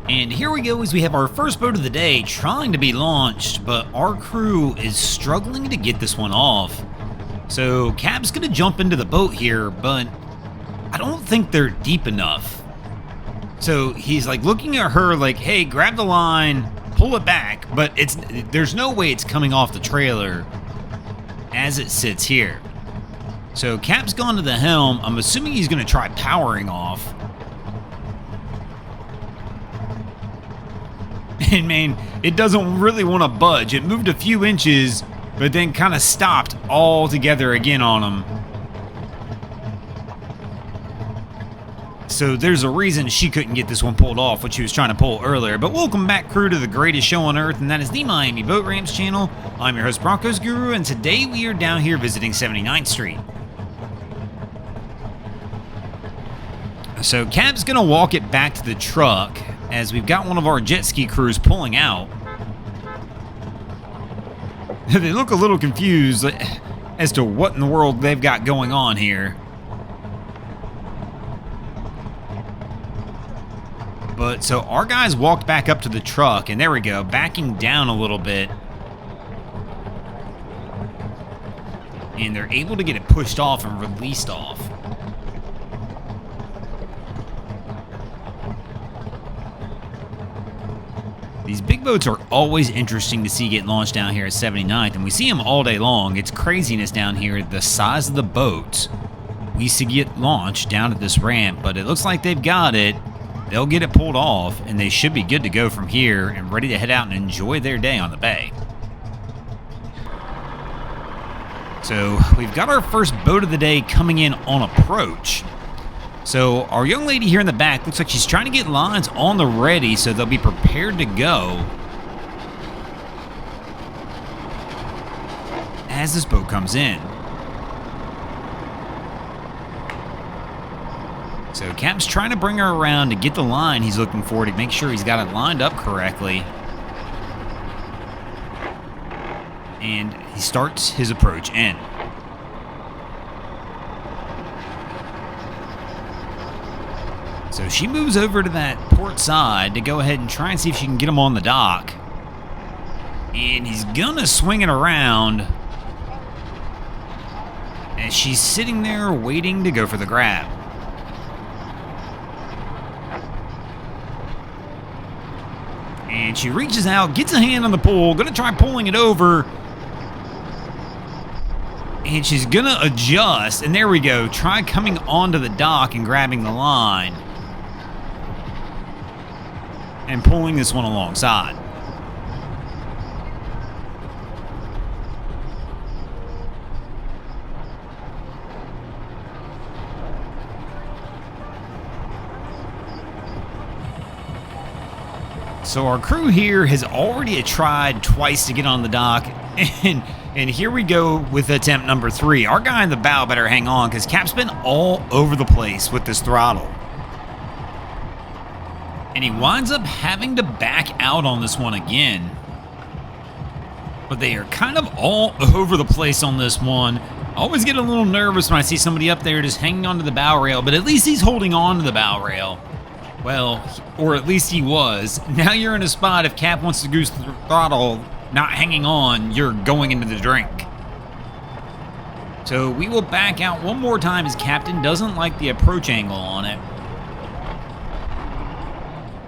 And here we go as we have our first boat of the day trying to be launched, but our crew is struggling to get this one off. So Cap's gonna jump into the boat here, but I don't think they're deep enough. So he's like looking at her like, hey, grab the line, pull it back, but there's no way it's coming off the trailer as it sits here. So Cap's gone to the helm. I'm assuming he's gonna try powering off. And man, it doesn't really want to budge. It moved a few inches, but then kind of stopped altogether again on him. So there's a reason she couldn't get this one pulled off, what she was trying to pull earlier. But welcome back, crew, to the greatest show on earth, and that is the Miami Boat Ramps channel. I'm your host, Broncos Guru, and today we are down here visiting 79th Street. So Cap's gonna walk it back to the truck, as we've got one of our jet ski crews pulling out. They look a little confused as to what in the world they've got going on here. But so our guys walked back up to the truck, and there we go, backing down a little bit. And they're able to get it pushed off and released off. These big boats are always interesting to see get launched down here at 79th, and we see them all day long. It's craziness down here, the size of the boats we see get launched down at this ramp, but it looks like they've got it. They'll get it pulled off, and they should be good to go from here and ready to head out and enjoy their day on the bay. So we've got our first boat of the day coming in on approach. So our young lady here in the back looks like she's trying to get lines on the ready so they'll be prepared to go as this boat comes in. So Cap's trying to bring her around to get the line he's looking for to make sure he's got it lined up correctly. And he starts his approach in. So she moves over to that port side to go ahead and try and see if she can get him on the dock. And he's gonna swing it around as she's sitting there waiting to go for the grab. And she reaches out, gets a hand on the pole, gonna try pulling it over. And she's gonna adjust, and there we go. Try coming onto the dock and grabbing the line. And pulling this one alongside. So our crew here has already tried twice to get on the dock, and here we go with attempt number 3. Our guy in the bow better hang on, because Cap's been all over the place with this throttle. And he winds up having to back out on this one again. But they are kind of all over the place on this one. I always get a little nervous when I see somebody up there just hanging onto the bow rail, but at least he's holding on to the bow rail. Well, or at least he was. Now you're in a spot, if Cap wants to goose the throttle, not hanging on, you're going into the drink. So we will back out one more time as Captain doesn't like the approach angle on it.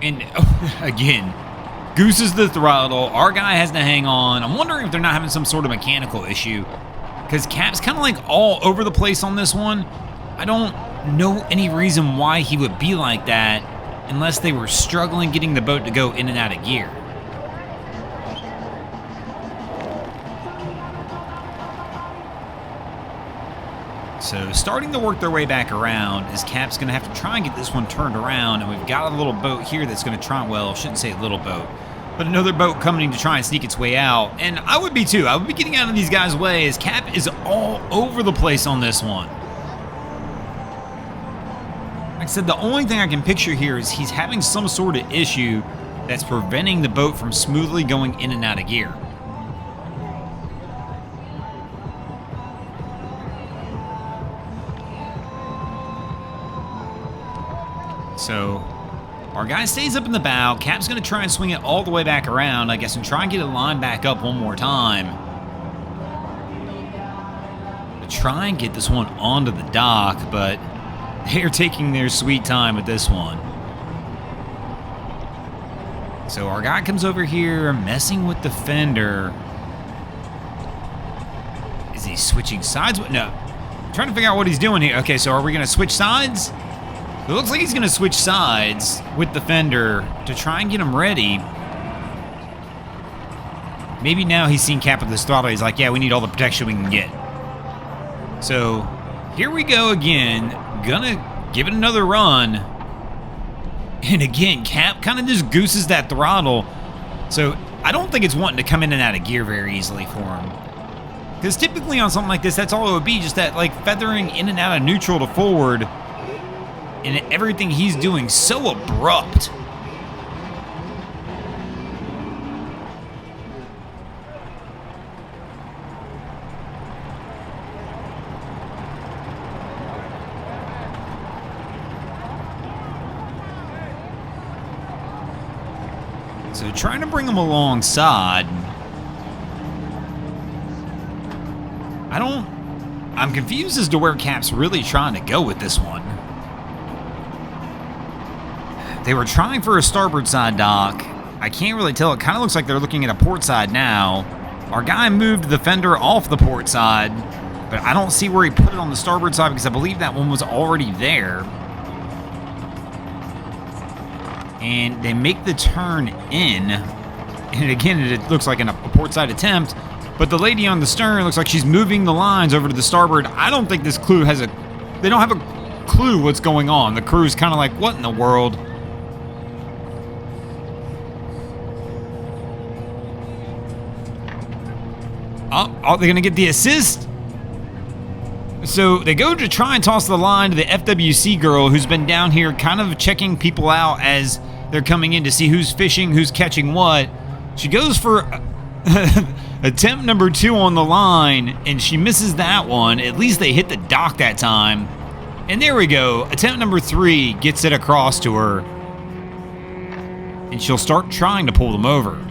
And again, gooses the throttle. Our guy has to hang on. I'm wondering if they're not having some sort of mechanical issue, because Cap's kind of like all over the place on this one. I don't know any reason why he would be like that unless they were struggling getting the boat to go in and out of gear. So starting to work their way back around, as Cap's going to have to try and get this one turned around, and we've got a little boat here that's going to try, well, I shouldn't say little boat, but another boat coming to try and sneak its way out, and I would be too. I would be getting out of these guys' way, as Cap is all over the place on this one. Like I said, the only thing I can picture here is he's having some sort of issue that's preventing the boat from smoothly going in and out of gear. So Our guy stays up in the bow. Cap's going to try and swing it all the way back around, I guess, and try and get it lined back up one more time. To try and get this one onto the dock, but they're taking their sweet time with this one. So our guy comes over here, messing with the fender. Is he switching sides? No. I'm trying to figure out what he's doing here. Okay, so are we going to switch sides? It looks like he's going to switch sides with the fender to try and get him ready. Maybe now he's seen Cap with this throttle. He's like, yeah, we need all the protection we can get. So here we go again. Gonna give it another run. And again, Cap kind of just gooses that throttle. So I don't think it's wanting to come in and out of gear very easily for him. Because typically on something like this, that's all it would be. Just that like feathering in and out of neutral to forward. And everything he's doing so abrupt. So trying to bring him alongside. I'm confused as to where Cap's really trying to go with this one. They were trying for a starboard side dock. I can't really tell. It kind of looks like they're looking at a port side now. Our guy moved the fender off the port side, but I don't see where he put it on the starboard side because I believe that one was already there. And they make the turn in. And again, it looks like a port side attempt, but the lady on the stern looks like she's moving the lines over to the starboard. I don't think this crew has they don't have a clue what's going on. The crew's kind of like, what in the world? Oh, they're going to get the assist? So they go to try and toss the line to the FWC girl who's been down here kind of checking people out as they're coming in to see who's fishing, who's catching what. She goes for attempt number 2 on the line, and she misses that one. At least they hit the dock that time. And there we go. Attempt number 3 gets it across to her. And she'll start trying to pull them over.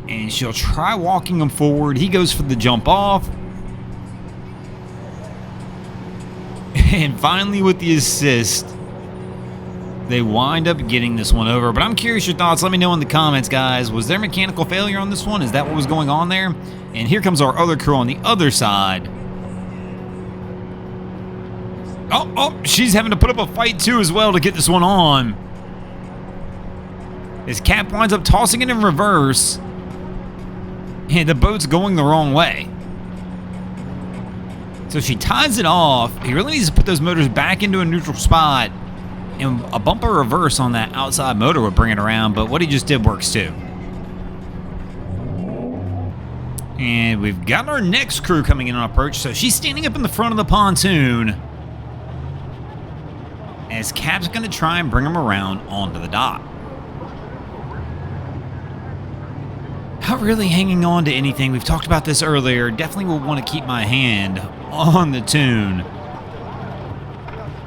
And she'll try walking him forward. He goes for the jump off. And finally with the assist, they wind up getting this one over. But I'm curious your thoughts. Let me know in the comments, guys. Was there mechanical failure on this one? Is that what was going on there? And here comes our other crew on the other side. Oh, she's having to put up a fight too as well to get this one on. As Cap winds up tossing it in reverse. And the boat's going the wrong way. So she ties it off. He really needs to put those motors back into a neutral spot. And a bumper reverse on that outside motor would bring it around, but what he just did works too. And we've got our next crew coming in on approach. So she's standing up in the front of the pontoon. As Cap's going to try and bring him around onto the dock. Not really hanging on to anything. We've talked about this earlier. Definitely will want to keep my hand on the tune.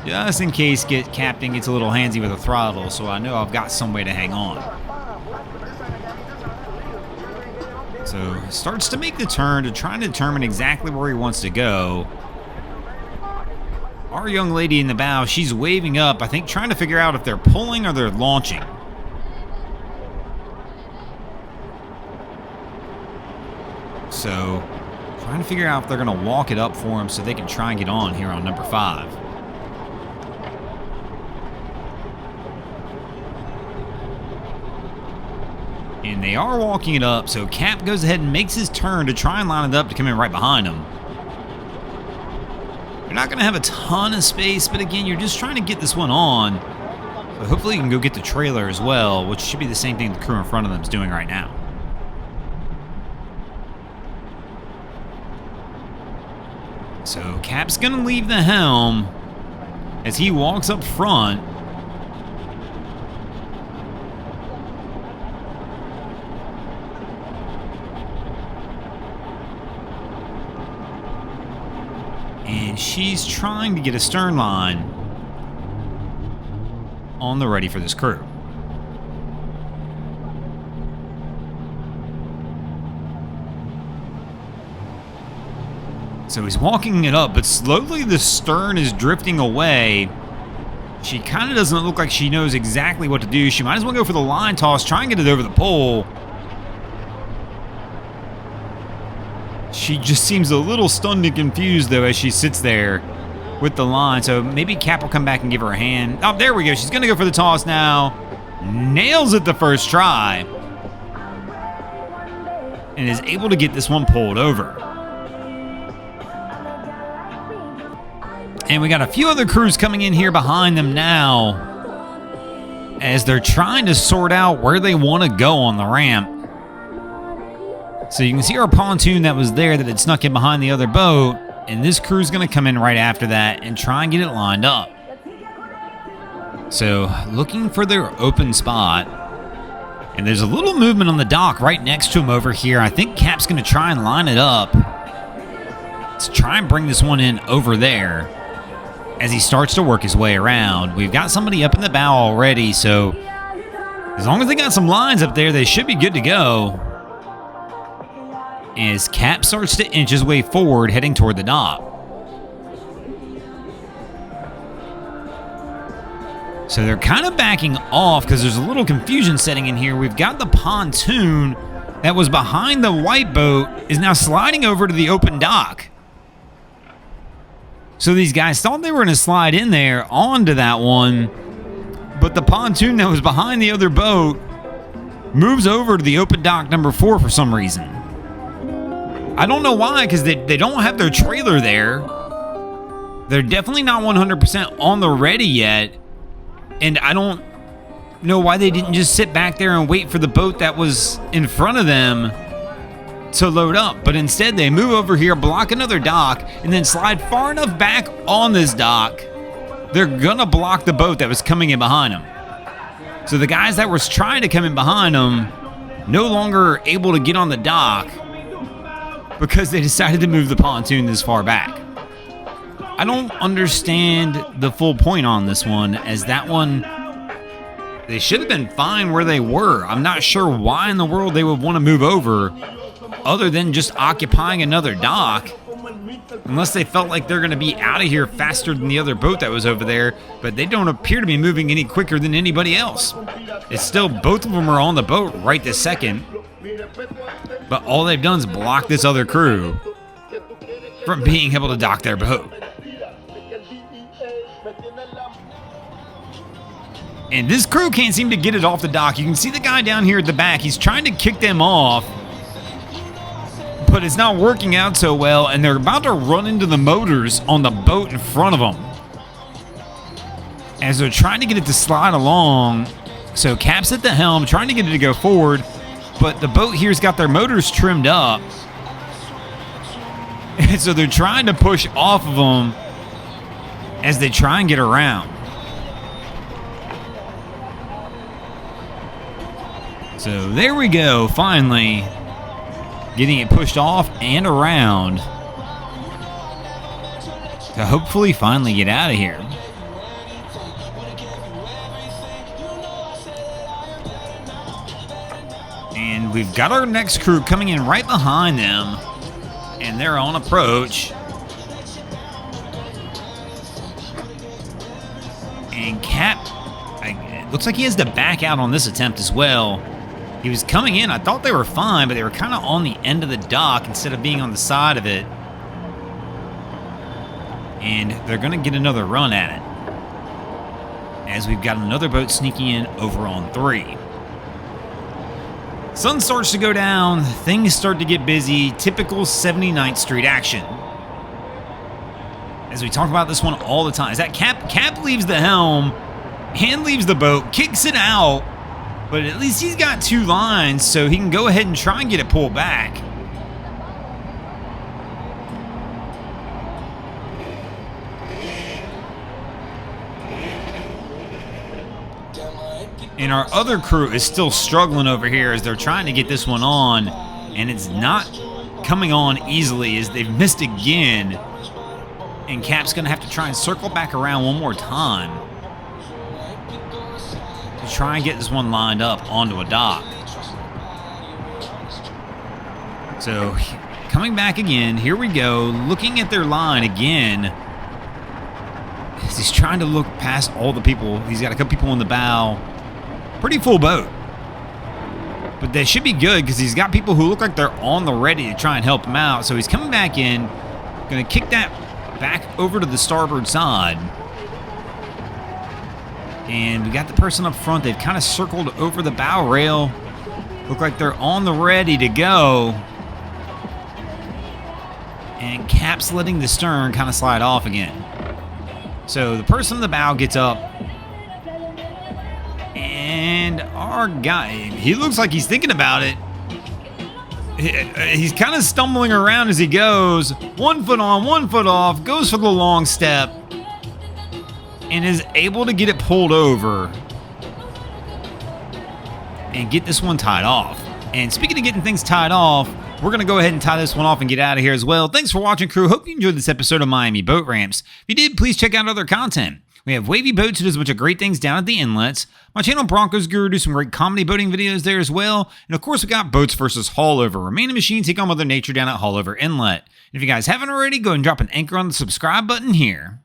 Just in case Captain gets a little handsy with the throttle, so I know I've got some way to hang on. So starts to make the turn to try and determine exactly where he wants to go. Our young lady in the bow, she's waving up, I think trying to figure out if they're pulling or they're launching. So, trying to figure out if they're going to walk it up for him so they can try and get on here on number 5. And they are walking it up, so Cap goes ahead and makes his turn to try and line it up to come in right behind him. You're not going to have a ton of space, but again, you're just trying to get this one on. So hopefully you can go get the trailer as well, which should be the same thing the crew in front of them is doing right now. So Cap's going to leave the helm as he walks up front. And she's trying to get a stern line on the ready for this crew. So he's walking it up, but slowly the stern is drifting away. She kind of doesn't look like she knows exactly what to do. She might as well go for the line toss, try and get it over the pole. She just seems a little stunned and confused, though, as she sits there with the line. So maybe Cap will come back and give her a hand. Oh, there we go. She's going to go for the toss now. Nails it the first try. And is able to get this one pulled over. And we got a few other crews coming in here behind them now as they're trying to sort out where they want to go on the ramp. So you can see our pontoon that was there that had snuck in behind the other boat, and this crew's going to come in right after that and try and get it lined up. So looking for their open spot, and there's a little movement on the dock right next to him over here. I think Cap's going to try and line it up to try and bring this one in over there as he starts to work his way around. We've got somebody up in the bow already, so as long as they got some lines up there, they should be good to go. As Cap starts to inch his way forward, heading toward the dock. So they're kind of backing off because there's a little confusion setting in here. We've got the pontoon that was behind the white boat is now sliding over to the open dock. So these guys thought they were going to slide in there onto that one, but the pontoon that was behind the other boat moves over to the open dock number 4 for some reason. I don't know why, because they don't have their trailer there. They're definitely not 100% on the ready yet, and I don't know why they didn't just sit back there and wait for the boat that was in front of them to load up, but instead they move over here, block another dock, and then slide far enough back on this dock, they're gonna block the boat that was coming in behind them. So the guys that were trying to come in behind them no longer able to get on the dock because they decided to move the pontoon this far back. I don't understand the full point on this one, as that one, they should have been fine where they were. I'm not sure why in the world they would want to move over other than just occupying another dock, unless they felt like they're going to be out of here faster than the other boat that was over there, but they don't appear to be moving any quicker than anybody else. It's still, both of them are on the boat right this second, but all they've done is block this other crew from being able to dock their boat. And this crew can't seem to get it off the dock. You can see the guy down here at the back. He's trying to kick them off, but it's not working out so well, and they're about to run into the motors on the boat in front of them as they're trying to get it to slide along. So Cap's at the helm, trying to get it to go forward, but the boat here's got their motors trimmed up, and so they're trying to push off of them as they try and get around. So there we go, finally getting it pushed off and around to hopefully finally get out of here. And we've got our next crew coming in right behind them, and they're on approach. And Cap, it looks like he has to back out on this attempt as well. He was coming in, I thought they were fine, but they were kind of on the end of the dock instead of being on the side of it. And they're going to get another run at it, as we've got another boat sneaking in over on 3. Sun starts to go down, things start to get busy, typical 79th Street action. As we talk about this one all the time, is that Cap leaves the helm, and leaves the boat, kicks it out, but at least he's got 2 lines, so he can go ahead and try and get it pulled back. And our other crew is still struggling over here as they're trying to get this one on, and it's not coming on easily as they've missed again. And Cap's going to have to try and circle back around one more time to try and get this one lined up onto a dock. So, coming back again, here we go, looking at their line again. As he's trying to look past all the people. He's got a couple people in the bow. Pretty full boat. But they should be good because he's got people who look like they're on the ready to try and help him out. So he's coming back in, going to kick that back over to the starboard side. And we got the person up front. They've kind of circled over the bow rail. Look like they're on the ready to go. And Cap's letting the stern kind of slide off again. So the person in the bow gets up. And our guy, he looks like he's thinking about it. He's kind of stumbling around as he goes. 1 foot on, 1 foot off, goes for the long step. And is able to get it pulled over. And get this one tied off. And speaking of getting things tied off, we're going to go ahead and tie this one off and get out of here as well. Thanks for watching, crew. Hope you enjoyed this episode of Miami Boat Ramps. If you did, please check out other content. We have Wavy Boats, who does a bunch of great things down at the inlets. My channel, Broncos Guru, do some great comedy boating videos there as well. And of course, we got Boats versus Haulover, where man and machine take on Mother Nature down at Haulover Inlet. And if you guys haven't already, go and drop an anchor on the subscribe button here.